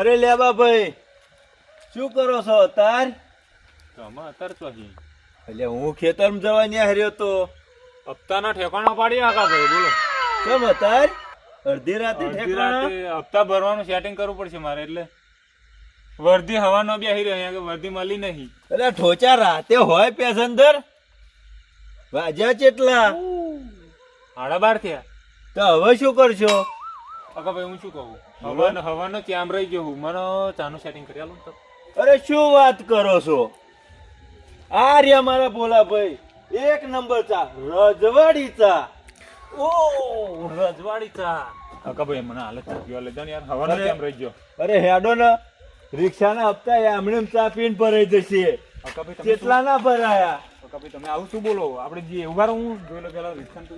અરે લેબા ભાઈ, શું કરો છો અત્યાર? અત્યારે તો એટલે હું ખેતરમાં જવા નહીં હાર્યો તો હપ્તાના ઠેકાણા પાડી આખા ભાઈ. બોલો કેમ અત્યાર અડધી રાતે ઠેકાણા? હપ્તા ભરવાનું સેટિંગ કરવું પડશે મારે, એટલે વર્ધી હવાનો બેહી રહ્યો અહીંયા, વર્ધી મળી નહીં. એટલે ઠોચા રાતે હોય પેસેન્જર વાજ્યા કેટલા? 12:30 થયા. તો હવે શું કરશો? આખા ભાઈ હું શું કહું, હવાનો ચામ રહી ગયો હું, મને ચાનું સેટિંગ કરી આલો તો. અરે શું વાત કરો છો? આ રહ્યા મારા ભોલા ભાઈ, એક નંબર ચા, રજવાડી ચા. ઓ રજવાડી ચા. આખા ભાઈ મને હાલત થયો લે જાન યાર, હવાનો ચામ રહી ગયો. અરે હેડો ને, રિક્ષાના હપ્તા એમણે ચા પીને ભરાઈ જશે. આખા ભાઈ તમે કેટલા ના ભરાયા? આખા ભાઈ તમે આવું શું બોલો? આપણે જે ઉભા રહો, હું જોઈ લો પેલા રિક્ષા તો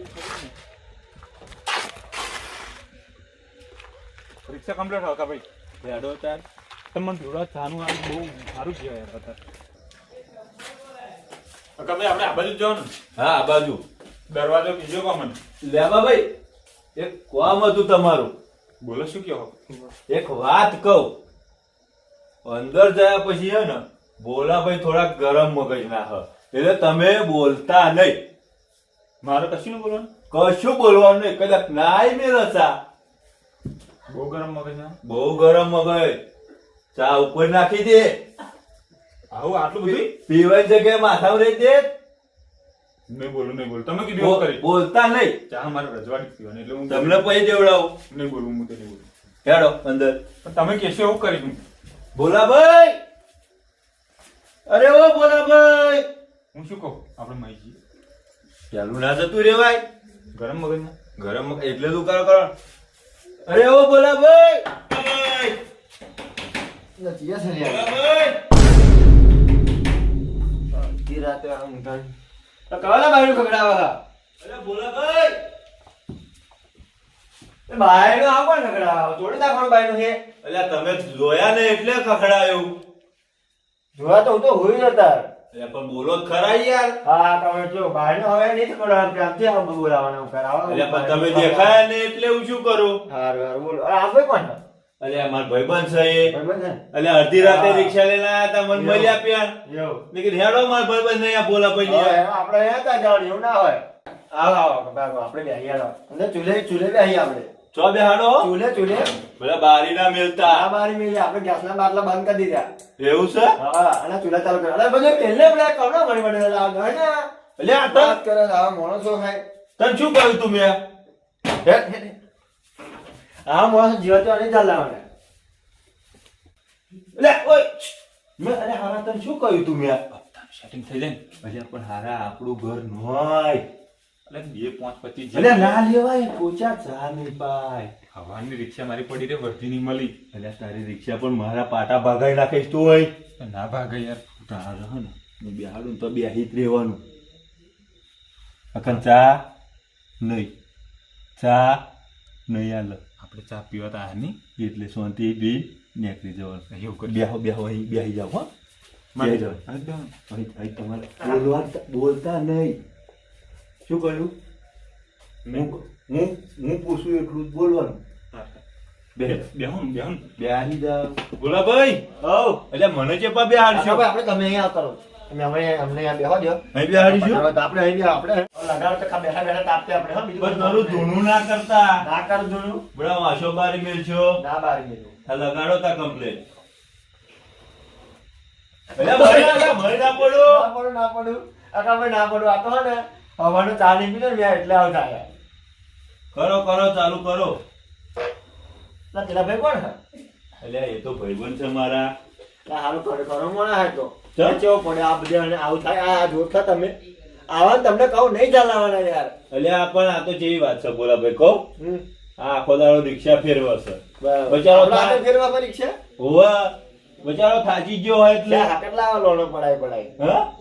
રિક્ષા કમ્પ્લીટ હોય. આખા ભાઈ હેડો તાર. તમને જોડા ચાનું આ બહુ સારું કહેવાય યાર અત્યારે. આખા ભાઈ આપણે આ બાજુ જવાનું. હા આ બાજુ દરવાજો બીજો કોમન. લેવા ભાઈ, એક કામ હતું તમારું. બોલો શું કહો? એક વાત કહું, અંદર ગયા પછી હે ને ભોલાભાઈ થોડા ગરમ મગજ ના હ, એટલે તમે બોલતા નહીં. મારે કશું નહીં બોલવાનું. કશું બોલવાનું નહીં, કદાચ નાય મેળસા. બહુ ગરમ મગજ ના. બહુ ગરમ મગજ. ચા ઉપર નાખી દે. આવું આટલું બધું પીવાની જગ્યાએ માથામાં રહી દે. નહીં બોલું, નહીં બોલું. તમે કીધું એવું કરી. બોલતા નહીં. ચા મારે રજવાડી પીવાની, એટલે હું તમને પૈ દેવડાવું. નહીં બોલું, હું તો નહીં બોલું. હેડો અંદર. પણ તમે કહેશો એવું કરીશું. ભોલાભાઈ, અરે ઓ ભોલાભાઈ. હું શું કહું, આપણે માહિતી ચાલુ ના જતું રેવાય. ગરમ મગજ ના. ગરમ એટલે તું કરો કરો. અરે ઓ ભોલાભાઈ. ભોલાભાઈ. અડધી રાતે કવાલા બાયણું ખગડાવા. અરે ભોલાભાઈ. બાયણું આ કોણ ખગડાવા? તોડી નાખવાનું બાયણું છે. અલ્યા તમે જોયા ને એટલે ખખડાયું. જોવા તો હું તો હોઈ નતા. અલ્યા પણ બોલો જ ખરા યાર. હા તમે જો બાયણું હવે નહીં ખગડાવા, પ્રેમથી આમ બોલાવાનું કરાવો. અલ્યા પણ તમે દેખાયા ને એટલે હું શું કરું? હારું હારું બોલો. અરે આ ભાઈ કોણ? અલ્યા મારા ભાઈબંધ છે એ. ભાઈબંધ છે? અલ્યા અડધી રાતે રિક્ષા લઈને આયા તા, મને મળ્યા પ્યાર. એવું. મેં કીધું હેડો મારા ભાઈબંધ ને અહીંયા ભોલાભાઈ હવે ની. આપણે અહીંયા તા જવાનું એવું ના હોય. આવો આવો બાબા, આપણે બેહી આવો. અને ચૂલે બેહી આપણે. ચો બેહાડો. ચૂલે બધા બારી ના આ મેલતા. બારી મેલી આપણે ગેસના બાટલા બંધ કરી દીધા. એવું છે? હા અને ચૂલા ચાલુ કર્યા. અરે બધું પહેલે પેલા કવડા મળી મળે લાવ ને. અલ્યા આ વાત કરે આવા માણસો ખાય. તને શું કહ્યું તું મેં? આ માણસ જીવતો નહીં ચાલવાના. અલ્યા ઓય મેં અરે હારા તને શું કહ્યું તું મેં? સેટિંગ થઈ જાય ને. અલ્યા પણ હારા આપણું ઘર નોય. એટલે 2-5-25 અલ્યા ના લેવાય, પોચા ચા નહીં પાય. હવાની રિક્ષા મારી પડી રે, વર્ધી ની મળી. અલ્યા તારી રિક્ષા પણ મારા પાટા ભાગાઈ નાખીશ તું હોય. ના ભાગે યાર. તારા હે ને બેહાડું તો બેહી જ રહેવાનું. અકન ચા નહીં, ચા નહીં આલે. આપણે ચા પીવા તા ની એટલે શાંતિ બી નીકળી જવાનું. એવું કરી. બેહો બેહો અહીં બેહી જાવ. હો બેહી જાવ. અહીં તમારે બોલતા નહીં. શું કહ્યું? હું પૂછું એટલું જ બોલવાનું. બેહું બેહી જાવ. બોલા ભાઈ. હવ એટલે મને ચેપા બેહાડશો? આપણે તમે અહીંયા આવતા રહો. તમે અમને અહીંયા બેહવા દો. અહીં બેહાડીશું. તો આપણે અહીં આપણે લગાડ તો બેઠા બેઠા તાપતે આપણે હા બીજું બસ મારું ધૂનું ના કરતા. ના કર જોયું. બડા વાસો બારી મેલશો. ના બાર ગયું. આ લગાડો તા કમ્પ્લેટ. ભલે ના પડો. ના પડું આકા ભાઈ ના પડું. આ તો હે ને હવાનું ચા નહીં પીધો ને મેં એટલે આવું થાય. કરો ચાલુ કરો. ના પેલા ભાઈ કોણ હે? અલ્યા એ તો ભાઈબંધ છે મારા. ના હારું કરો મોણા હે તો ચમ? કેવો પડે આ બધે અને આવું થાય. આ જોતા તમે આવા તમને કહું નહીં ચાલવાના યાર. અલ્યા પણ આ તો જેવી વાત છે બોલા ભાઈ કહું. આ આખો દાડો રિક્ષા ફેરવશે. બરાબર. બચારો આપણે ફેરવા પર રિક્ષા હોવા બચારો થાચી ગયો હોય એટલે. હા કેટલા લોણો પડાય.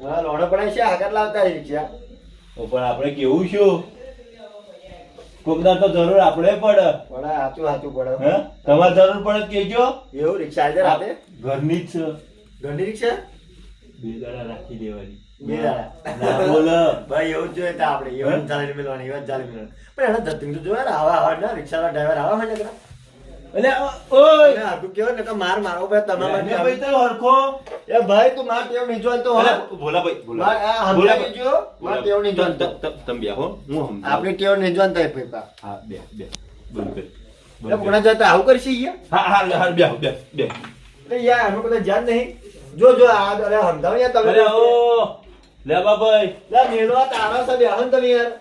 હા લોણો પડાય છે. આ કેટલા આવતા રિક્ષા. પણ આપણે કેવું શું કોકદાર તો જરૂર આપણે પડે. પણ સાચું પડે. હે તમારે જરૂર પડે કેજો. એવું રિક્ષા આજે રાતે ઘરની જ છે. ઘણી રિક્ષા 2 દાડા રાખી દેવાની. બે દાડા ના બોલ ભાઈ એવું જ જોઈએ તો આપણે એવું ચાલી મેળવાની એવું ચાલી મેળવાની. પણ એને ધતિંગ તો જોયા ને આવા ના રિક્ષાના ડ્રાઈવર આવા હોય ને એટલે ઓય તમે હાથું કહો ને કે માર મારો ભાઈ તમે ભાઈ ભાઈ તો હરખો એ ભાઈ તું માર ટેવ નહીં જોતો હો. અરે ભોલાભાઈ માર આ સમજાવી જો માર ટેવ નહીં જોતો. તમે બેહો હું સમજાવું. આપણી ટેવ નહીં જોતો એ ભાઈ પા. હા બે બંધ કરી એટલે કોના જતા આવું કરશી યાર? હા બેહો બે એટલે યાર અમે બધા જાણ નહીં. જો આ અરે સમજાવો યાર તમે. અરે ઓ લે બાભાઈ લે મેલો તારા સાથે આવો ને તમે યાર.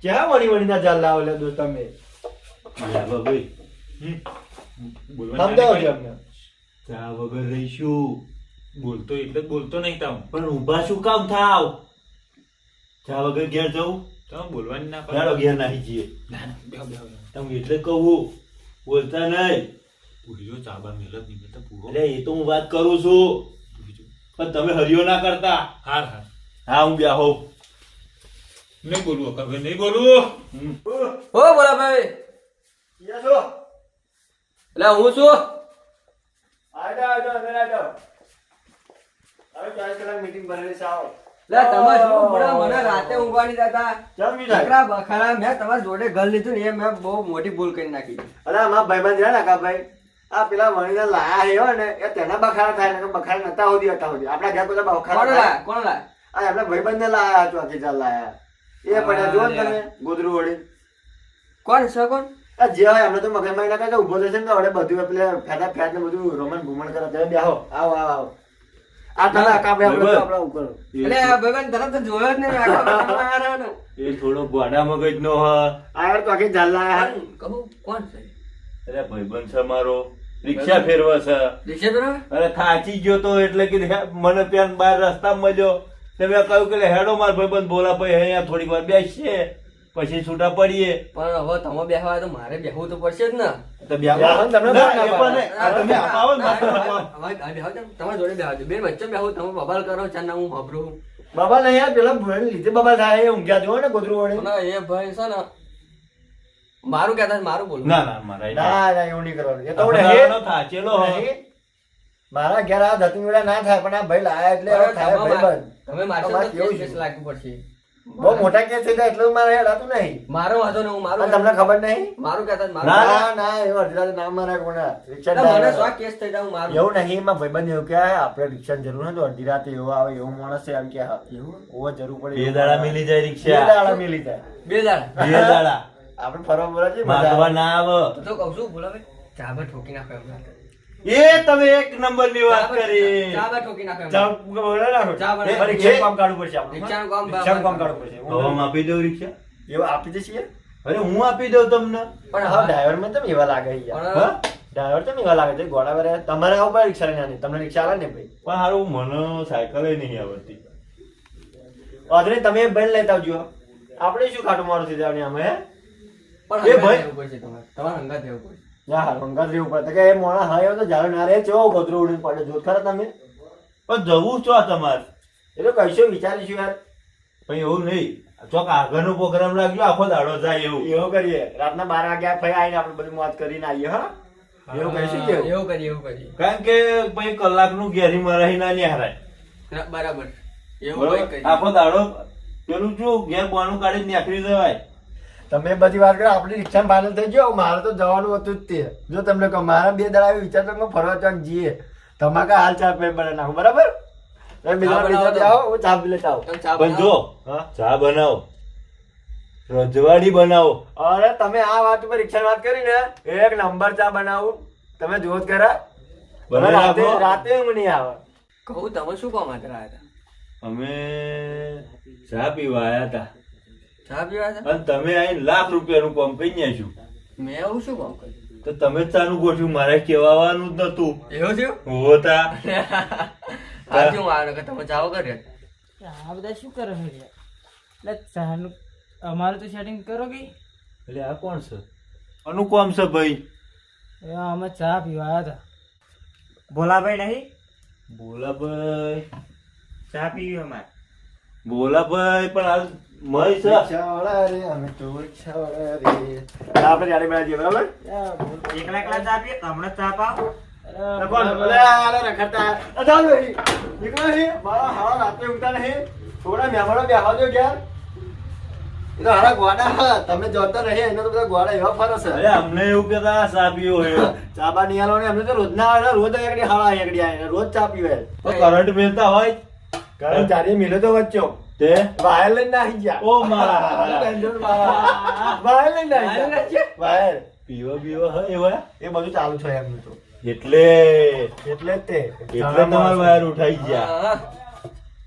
ક્યાં વણી ના જાલ લાવો લે દોસ્ત તમે. લે બાભાઈ બોલવાની સમજાવો નાની છો ભાઈ. અમને. ચા વગર રહીશું બોલતો એટલે જ બોલતો નહીં તાવ પણ ઊભા શું કામ થાવ ચા વગર ઘેર જવું તમે બોલવાની ના ચાલો ઘેર નાહી જઈએ ના ના બેહો બેહો તમે એટલે કહું બોલતા નહીં પૂરી જો ચાબા મેલ જ નહીં તો પૂરો એટલે એ તો હું વાત કરું છું પૂરી જો પણ તમે હરિયો ના કરતા હાર હા હું બેહો નહીં બોલવું અકબર નહીં બોલવું હો બોલા ભાઈ યા છો? એટલે હું છું આડો અંદર આડો. હવે 40 કલાક meeting ભરેલી છે, આવો. એટલે તમે શું બોલા મને રાતે ઊંઘવાની દાતા કેમ નહીં થાય? છોકરા બખાડા મેં તમારી જોડે ઘર લીધું ને એ મેં બહુ મોટી ભૂલ કરી નાખી અરે અમારા ભાઈબંધ રહ્યા ને કાકાભાઈ, આ પેલા વણીને લાયા હે હો ને એ તેના બખાડા થાય ને બખાડા નતા હોતી હતા હોતી. આપણા ઘેર બધા બખાડા કોણ થાય. લાય કોણ લાય આ એમના ભાઈબંધને લાયા હતો, આખી ચાલ લાયા. એ પડ્યા જો ને તમે ગોદરું વળી. કોણ છે કોણ આ જે હોય એમને તો મગજમાં ના કાઢે ઉભો થશે ને તો હવે બધું પેલે ફેટા ફેટ ને બધું રોમન ભૂમણ કરે. તમે બેહો, આવો આવો આવો. આ તમે કાપે આપણે તો આપણા ઉપર. એટલે આ ભાઈબંધ તરત તો જોયો જ નહીં આખા બખાડા વાળા ને. એ થોડો ગોડા મગજ નો હ આ યાર તો આખી ચાલ લાયા. કહું કોણ છે અરે ભાઈબંધ છે મારો રિક્ષા ફેરવા છે રિક્ષા બરાબર અરે થાચી ગયો તો એટલે કે મને ત્યાં બહાર રસ્તા મળ્યો તે મેં કહ્યું કે હેડો માર ભાઈબંધ બોલા ભાઈ અહીંયા થોડી વાર બેસીએ પછી છૂટા પડીએ પણ હવે તમે બેહવા તો મારે બેહવું તો પડશે જ ને તો બે આવો. બેહો ને તમને ના, ના એ પણ નહીં. આ તમે આવો ને મારે હવે બેહો છો તમારા જોડે બેહો છો બેન વચ્ચે બેહું તમે બબાલ કરો ચાર ના હું વાપરું બાબા નહીં યાર પેલા ભૂલ લીધે બાબા થાય એ ઊંઘ્યા જો ને ગોદરું વળી. અને એ ભાઈ છે ને મારું કહેતા છે, મારું બોલું ના ના મારા ના ના એવું નહીં કરવાનું. એ તો હું આપણે નહીં. આનો થાચેલો હ. નહીં. મારા ઘેર આ ધતુંગ વેળા ના થાય પણ આ ભાઈ લાયા એટલે હવે થાય ભાઈબંધ. તમે મારશો તમારે તો કેવું કેસ છે? લાગવું પડશે બહુ મોટા કેસ થઈ જાય એટલું મારે હેડાતું નહીં. મારો વાંધો નહીં હું મારું અને તમને ખબર નહીં? મારું કહેતા છે, ના, મારું ના ના એવું અડધી રાતે ના મારે કોને રિક્ષા એટલે મને driver. શું આ કેસ થઈ જાય હું મારું એવું નહીં એમાં ભાઈબંધ એવું કહે આપણે રિક્ષાની જરૂર નથી અડધી રાતે એવો આવે એવો માણસ છે એમ કે હા ઓવો જરૂર પડે બે દાડા મિલી જાય બે રિક્ષા દાડા મિલી જાય. બે દાડા બે દાડા આપણે ફરવા બોલા છે મારવા ના આવે તો કહું છું બોલા ભાઈ ચા બા ઠોકી નાખો એમ એ તમે એક નંબર ની વાત કરી ચા બા ઠોકી નાખો એમ ચા બોલા રાખો. ચા બનાવો. એ રિક્ષાનું કામ કાઢવું પડશે આપણે. રિક્ષાનું કામ રિક્ષાનું કામ કાઢવું પડશે. હવે હું આપી દઉં રિક્ષા એવું આપી દઈશું અરે હું આપી દઉં તમને પણ હા ડ્રાઈવર માં તમે એવા લાગે યાર. પણ હા? ડ્રાઈવર તમે એવા લાગે છે ઘોડા વાળા. તમારે આવું પડે રિક્ષા લઈને તમને રિક્ષા આવે ને ભાઈ પણ હારું મને સાયકલ નહીં આવડતી વાંધો નહીં, તમે બેન લેતા આવજો. આપણે શું ખાટું મારું થઈ જવાની અમે હે? પણ એ હંગાત ભાઈ- રહેવું પડશે તમારે હંગાત રહેવું પડશે ના હારું, અંગાત રહેવું પડે. તો કે એ મોણા હા એવો તો જાડો ના રહે ચેવો ગોદરું ઉડીને પડે જોત ખરા તમે. પણ જવું છો તમારે એ તો કહીશું વિચારીશું યાર. પણ એવું નહીં ચોક આગળનો પ્રોગ્રામ રાખજો આખો દાડો જાય એવું એવું કરીએ રાતના 12 વાગ્યા ફરી આવીને આપણે બધી મોત કરીને આવીએ હા. એવું કહીશું કે એવું કરીએ એવું કરીએ કારણ કે પછી કલાકનું ઘેરી મરાઈ ના નિહારાય ના, બરાબર એવું બરોબર? કંઈક કરીએ. આખો દાડો પેલું શું ઘેર બાનું કાઢી નીકળી જવાય તમે બધી વાત કરો આપણી રિક્ષા ફાઇનલ થઈ ગયો. મારે તો જવાનું હતું જ તે. જો તમને કહું મારા 2 દાડા એવી વિચાર તો કે ફરવા જવાનું જઈએ તમાકા હાલ ચા પે બનાવી નાખું બરાબર. તમે બીજા બનાવો બીજા તો. આવો હું ચા પી લેતા આવું. તમે ચા પણ બનાવો. જો ચા બનાવો રજવાડી બનાવો અરે તમે આ વાત ઉપર રિક્ષા વાત કરી ને એક નંબર ચા બનાવું તમે જોત ખરા. બનાવી રાતે નાખો. રાતે ઊંઘ નહીં આવે. કહું તમે શું કામ માટે આવ્યા હતા અમે ચા પીવા આયા હતા ચા પીવા હતા અને તમે અહીં ₹1,00,000 કામ કરી નાખ્યું મેં એવું શું કામ કર્યું તો તમે જ ચાનું ગોઠવ્યું મારે કહેવાનું જ નતું એવું થયું હોતા આજે હું આવ્યો કે તમે ચાવો કર્યો આ બધા શું કરો છો યાર? એટલે ચાનું અમારું તો સેટિંગ કરો કે એટલે આ કોણ છે આનું કોમ છે ભાઈ એ અમે ચા પીવા આવ્યા હતા. ભોલાભાઈ નહીં બોલા ભાઈ ચા પીવી અમારે. બોલા ભાઈ પણ હાલ મય છે રિક્ષાવાળા રે અમે તો રિક્ષાવાળા રે. આપણે ગાડી બનાવી દઈએ બરાબર. એકલા એકલા ચા પીએ હમણાં ચા પાવ. અરે અલે આ રખડતા અજાલ ભાઈ એકલા છે મારા હારા રાતે ઊંઘતા નહીં. થોડા મહેમાનો બેહવા દો યાર. એ તો હારા ગોડા હા, તમે જોતા રહે એનો તો બધા ગોડા એવા ફરે છે. અરે અમને એવું કેતા ચા પીવો હોય ચા બા નિહાળો ને એમને તો રોજના આવે છે, રોજ એકડી હાળા એકડી આવે રોજ ચા પીવે. તો કરંટ મેલતા હોય કારણ ચારી મિલે તો વચ્ચો તે વાયર લઈને નાહી ગયા. ઓ મારા વાયર લઈને નાહી ગયા. વાયર પીવો હોય એવા એ બધું ચાલુ છે એમનું તો એટલે એટલે જ તે તમારે વાયર ઉઠાઈ ગયા.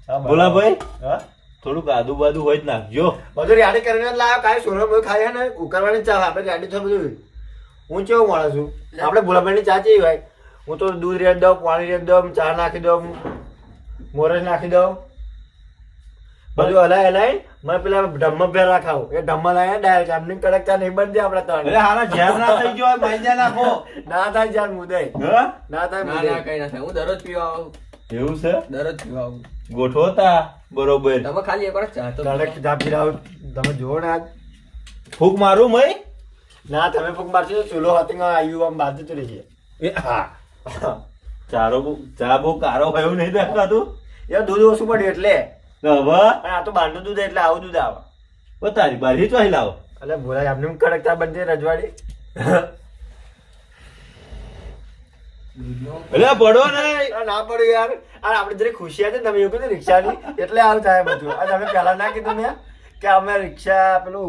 હા, બોલા ભાઈ હા? થોડુંક આદુ બાદુ હોય જ નાખજો. બધું રેડી કરીને જ લાવ્યો. કાંઈ સોનો બધું ખાય ને ઉકાળવાની ચા આપણે રેડી થયું બધું. હું કેવું માણસ છું આપણે ભોલાભાઈની ચા ચેવી હોય, હું તો દૂધ રેડ દઉં, પાણી રેડ દઉં, ચા નાખી દઉં, મોરસ નાખી દઉં, બધું હલાય હલાય મને પેલા ઢમ્મ ભેર રાખાવું. એ ઢમ્મ લાયા ડાયરેક્ટ આમની કડક ચા નહીં બનતી આપણા ત્રણ. એટલે હારા ઝેર ના થઈ ગયો હોય માંજ્યા નાખો. ના થાય ચાર મુદય હા ના થાય ના મુદય. ના કઈ ના થાય, હું દરરોજ પીવા આવું, એવું છે દરરોજ પીવા આવું. ગોઠવો તા બરોબર. તમે ખાલી એકવાર ચા તો કડક ચા પીરાવ તમે જુઓ ને આજ. ફૂક મારું મય ના તમે ફૂક મારશો તો ચૂલો હતી આવ્યું આમ બાજુ તો રહેશે. એ હા ચા બહુ કારો હોય એવું નહીં દેખાતું. એ દૂધ ઓછું પડ્યું એટલે. તો હવે અને આ તો બહારનું દૂધ એટલે આવું દૂધ આવે. તારી બારી ચોહી લાવો. એટલે બોલાય આમને એમ કડક ચા બનતી રજવાડી. એટલે પડો નહીં. આ ના પડ્યું યાર. આ આપણે જરી ખુશી હતી ને તમે એવું કીધું રિક્ષાની એટલે આવું થાય બધું. આ તમે પહેલા ના કીધું મેં કે અમે રિક્ષા પેલું